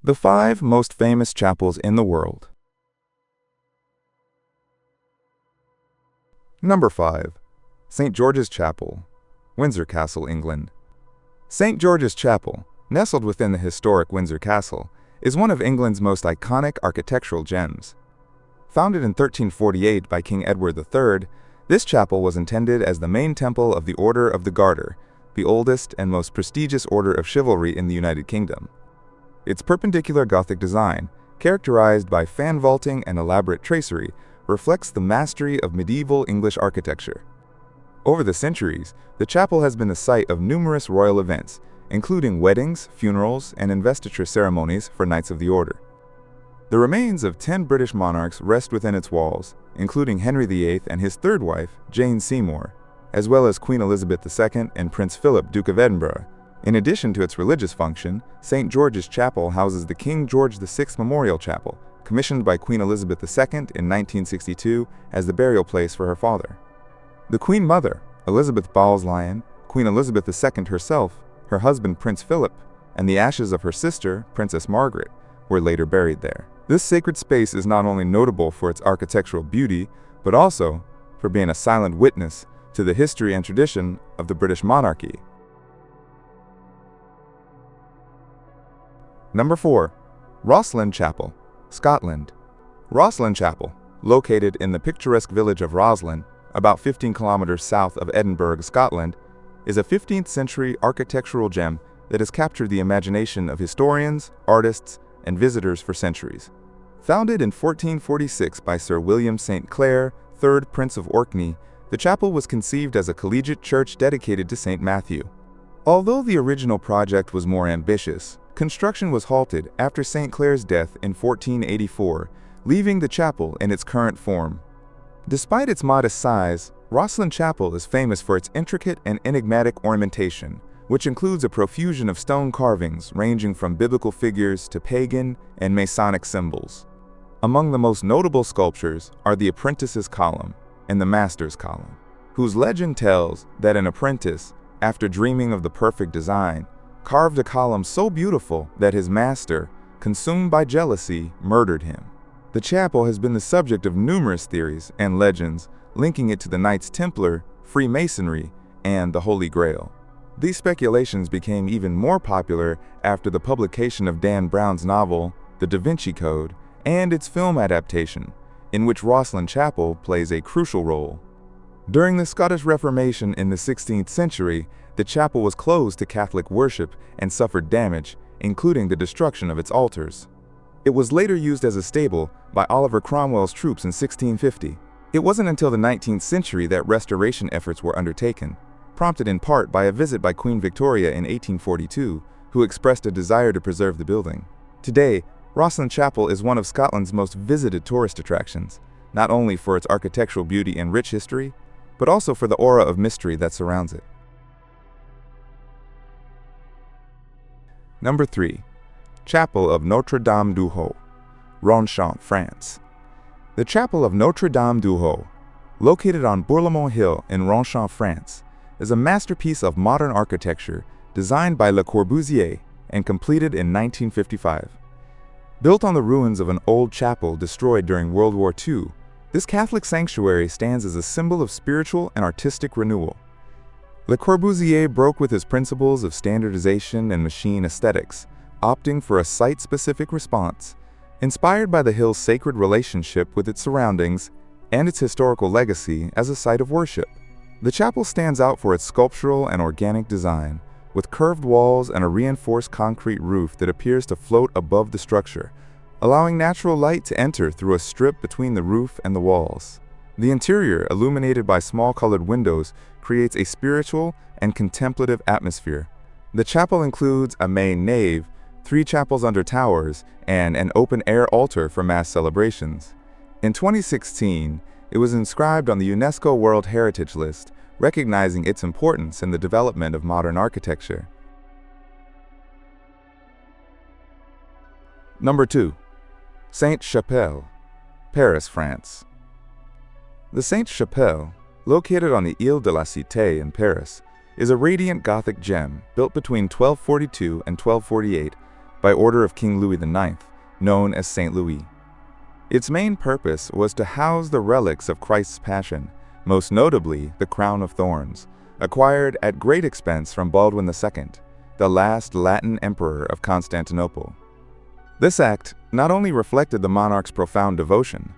The 5 most famous chapels in the world. Number 5. St. George's Chapel, Windsor Castle, England. St. George's Chapel, nestled within the historic Windsor Castle, is one of England's most iconic architectural gems. Founded in 1348 by King Edward III, this chapel was intended as the main temple of the Order of the Garter, the oldest and most prestigious order of chivalry in the United Kingdom. Its perpendicular Gothic design, characterized by fan vaulting and elaborate tracery, reflects the mastery of medieval English architecture. Over the centuries, the chapel has been the site of numerous royal events, including weddings, funerals, and investiture ceremonies for Knights of the Order. The remains of 10 British monarchs rest within its walls, including Henry VIII and his third wife, Jane Seymour, as well as Queen Elizabeth II and Prince Philip, Duke of Edinburgh. In addition to its religious function, St. George's Chapel houses the King George VI Memorial Chapel, commissioned by Queen Elizabeth II in 1962 as the burial place for her father. The Queen Mother, Elizabeth Bowes-Lyon, Queen Elizabeth II herself, her husband Prince Philip, and the ashes of her sister, Princess Margaret, were later buried there. This sacred space is not only notable for its architectural beauty, but also for being a silent witness to the history and tradition of the British monarchy. Number 4. Rossland Chapel, Scotland. Rossland Chapel, located in the picturesque village of Rossland, about 15 kilometers south of Edinburgh, Scotland, is a 15th century architectural gem that has captured the imagination of historians, artists, and visitors for centuries. Founded in 1446 by Sir William St. Clair, 3rd Prince of Orkney, the chapel was conceived as a collegiate church dedicated to St. Matthew. Although the original project was more ambitious, construction was halted after St. Clair's death in 1484, leaving the chapel in its current form. Despite its modest size, Rossland Chapel is famous for its intricate and enigmatic ornamentation, which includes a profusion of stone carvings ranging from biblical figures to pagan and Masonic symbols. Among the most notable sculptures are the Apprentice's Column and the Master's Column, whose legend tells that an apprentice, after dreaming of the perfect design, carved a column so beautiful that his master, consumed by jealousy, murdered him. The chapel has been the subject of numerous theories and legends, linking it to the Knights Templar, Freemasonry, and the Holy Grail. These speculations became even more popular after the publication of Dan Brown's novel, The Da Vinci Code, and its film adaptation, in which Rossland Chapel plays a crucial role. During the Scottish Reformation in the 16th century, the chapel was closed to Catholic worship and suffered damage, including the destruction of its altars. It was later used as a stable by Oliver Cromwell's troops in 1650. It wasn't until the 19th century that restoration efforts were undertaken, prompted in part by a visit by Queen Victoria in 1842, who expressed a desire to preserve the building. Today, Rossland Chapel is one of Scotland's most visited tourist attractions, not only for its architectural beauty and rich history, but also for the aura of mystery that surrounds it. Number 3. Chapel of Notradam Duho, Ronchamp, France. The Chapel of Notradam Duho, located on Bourlemont Hill in Ronchamp, France, is a masterpiece of modern architecture designed by Le Corbusier and completed in 1955. Built on the ruins of an old chapel destroyed during World War II, this Catholic sanctuary stands as a symbol of spiritual and artistic renewal. Le Corbusier broke with his principles of standardization and machine aesthetics, opting for a site-specific response, inspired by the hill's sacred relationship with its surroundings and its historical legacy as a site of worship. The chapel stands out for its sculptural and organic design, with curved walls and a reinforced concrete roof that appears to float above the structure, allowing natural light to enter through a strip between the roof and the walls. The interior, illuminated by small colored windows, creates a spiritual and contemplative atmosphere. The chapel includes a main nave, 3 chapels under towers, and an open-air altar for mass celebrations. In 2016, it was inscribed on the UNESCO World Heritage List, recognizing its importance in the development of modern architecture. Number 2. Sainte-Chapelle, Paris, France. The Sainte-Chapelle, located on the Ile de la Cité in Paris, is a radiant Gothic gem built between 1242 and 1248 by order of King Louis IX, known as Saint Louis. Its main purpose was to house the relics of Christ's Passion, most notably the crown of thorns, acquired at great expense from Baldwin II, the last Latin emperor of Constantinople. This act not only reflected the monarch's profound devotion,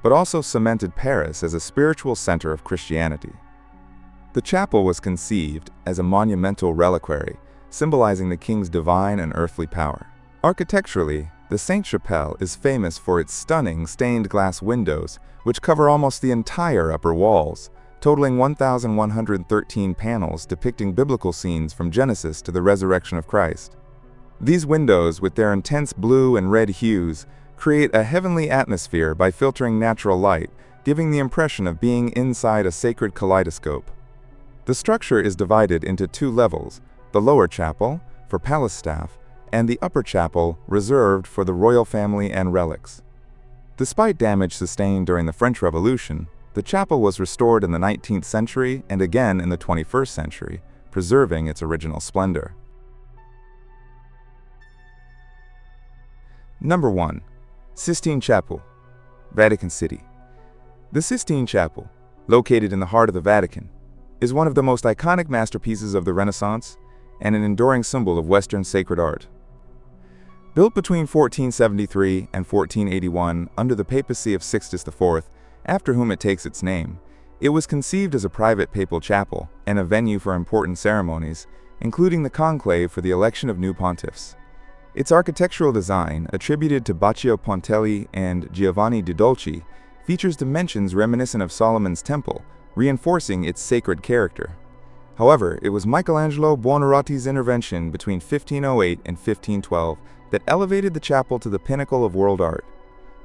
but also cemented Paris as a spiritual center of Christianity. The chapel was conceived as a monumental reliquary, symbolizing the king's divine and earthly power. Architecturally, the Sainte-Chapelle is famous for its stunning stained glass windows, which cover almost the entire upper walls, totaling 1,113 panels depicting biblical scenes from Genesis to the resurrection of Christ. These windows, with their intense blue and red hues, create a heavenly atmosphere by filtering natural light, giving the impression of being inside a sacred kaleidoscope. The structure is divided into two levels, the lower chapel, for palace staff, and the upper chapel, reserved for the royal family and relics. Despite damage sustained during the French Revolution, the chapel was restored in the 19th century and again in the 21st century, preserving its original splendor. Number 1. Sistine Chapel, Vatican City. The Sistine Chapel, located in the heart of the Vatican, is one of the most iconic masterpieces of the Renaissance and an enduring symbol of Western sacred art. Built between 1473 and 1481 under the papacy of Sixtus IV, after whom it takes its name, it was conceived as a private papal chapel and a venue for important ceremonies, including the conclave for the election of new pontiffs. Its architectural design, attributed to Baccio Pontelli and Giovanni di Dolci, features dimensions reminiscent of Solomon's temple, reinforcing its sacred character. However, it was Michelangelo Buonarroti's intervention between 1508 and 1512 that elevated the chapel to the pinnacle of world art.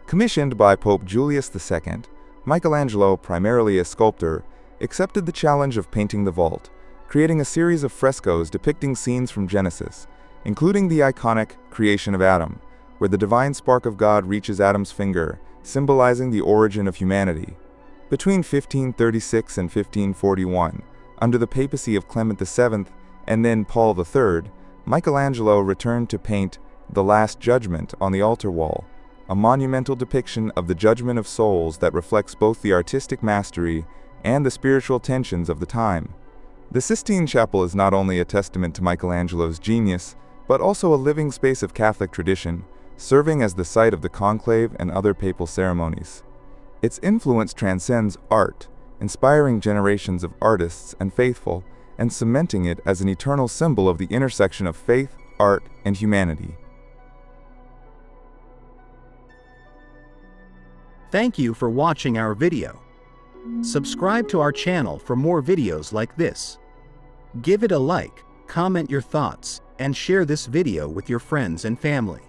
Commissioned by Pope Julius II, Michelangelo, primarily a sculptor, accepted the challenge of painting the vault, creating a series of frescoes depicting scenes from Genesis, including the iconic creation of Adam, where the divine spark of God reaches Adam's finger, symbolizing the origin of humanity. Between 1536 and 1541, under the papacy of Clement VII and then Paul III, Michelangelo returned to paint the Last Judgment on the altar wall, a monumental depiction of the judgment of souls that reflects both the artistic mastery and the spiritual tensions of the time. The Sistine Chapel is not only a testament to Michelangelo's genius, but also a living space of Catholic tradition, serving as the site of the conclave and other papal ceremonies. Its influence transcends art, inspiring generations of artists and faithful, and cementing it as an eternal symbol of the intersection of faith, art, and humanity. Thank you for watching our video. Subscribe to our channel for more videos like this. Give it a like, comment your thoughts, and share this video with your friends and family.